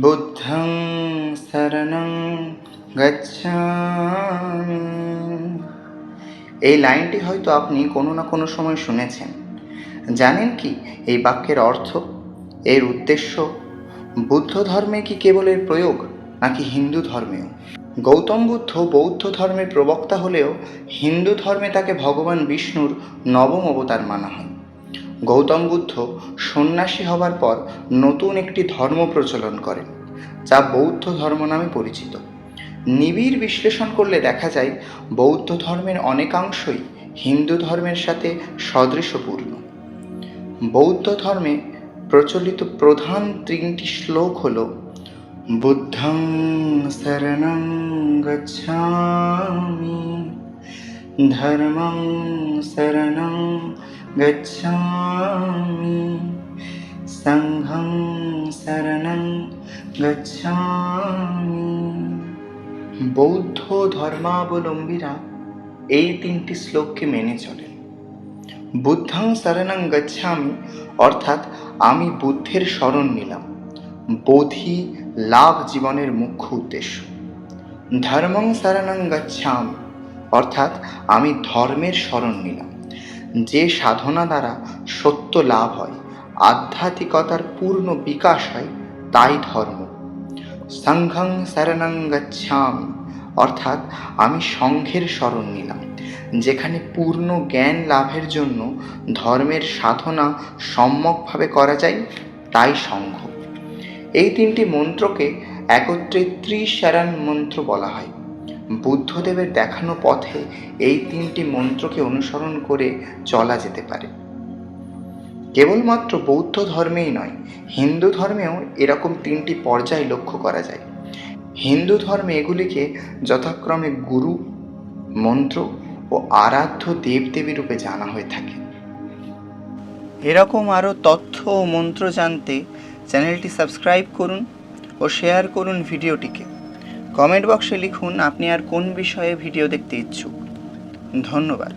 বুদ্ধং শরণং গচ্ছামি। এই লাইনটি হয়তো আপনি কোনো না কোনো সময় শুনেছেন। জানেন কি এই বাক্যের অর্থ, এর উদ্দেশ্য? বুদ্ধ ধর্মে কি কেবল এর প্রয়োগ, নাকি হিন্দু ধর্মেও? গৌতম বুদ্ধ বৌদ্ধ ধর্মের প্রবক্তা হলেও হিন্দু ধর্মে তাকে ভগবান বিষ্ণুর নবম অবতার মানা হয়। গৌতম বুদ্ধ সন্ন্যাসী হবার পর নতুন একটি ধর্ম প্রচলন করেন, যা বৌদ্ধ ধর্ম নামে পরিচিত। নিবিড় বিশ্লেষণ করলে দেখা যায় বৌদ্ধ ধর্মের অনেকাংশই হিন্দু ধর্মের সাথে সদৃশপূর্ণ। বৌদ্ধ ধর্মে প্রচলিত প্রধান 3টি শ্লোক হল: বুদ্ধং শরণং গচ্ছামি, ধর্মং শরণং গচ্ছামি, সংঘং শরণং গচ্ছামি। বৌদ্ধ ধর্মাবলম্বীরা এই 3টি শ্লোককে মেনে চলেন। বুদ্ধং শরণং গচ্ছামি অর্থাৎ আমি বুদ্ধের শরণ নিলাম, বোধি লাভ জীবনের মুখ্য উদ্দেশ্য। ধর্মং শরণং গচ্ছামি অর্থাৎ আমি ধর্মের শরণ নিলাম, যে সাধনা দ্বারা সত্য লাভ হয়, আধ্যাত্মিকতার পূর্ণ বিকাশ হয়, তাই ধর্ম। সংঘং শরণং গচ্ছামি অর্থাৎ আমি সংঘের শরণ নিলাম, যেখানে পূর্ণ জ্ঞান লাভের জন্য ধর্মের সাধনা সম্যকভাবে করা যায়, তাই সংঘ। এই 3টি মন্ত্রকে একত্রে ত্রিশরণ মন্ত্র বলা হয়। বুদ্ধদেবের দেখানো পথে এই 3টি মন্ত্রকে অনুসরণ করে চলা যেতে পারে। কেবলমাত্র বৌদ্ধ ধর্মেই নয়, হিন্দু ধর্মেও এরকম 3টি পর্যায় লক্ষ্য করা যায়। হিন্দু ধর্মে এগুলিকে যথাক্রমে গুরু, মন্ত্র ও আরাধ্য দেবদেবী রূপে জানা হয়ে থাকে। এরকম আরও তথ্য ও মন্ত্র জানতে চ্যানেলটি সাবস্ক্রাইব করুন ও শেয়ার করুন ভিডিওটিকে। কমেন্ট বক্সে লিখুন আপনি আর কোন বিষয়ে ভিডিও দেখতে ইচ্ছুক। ধন্যবাদ।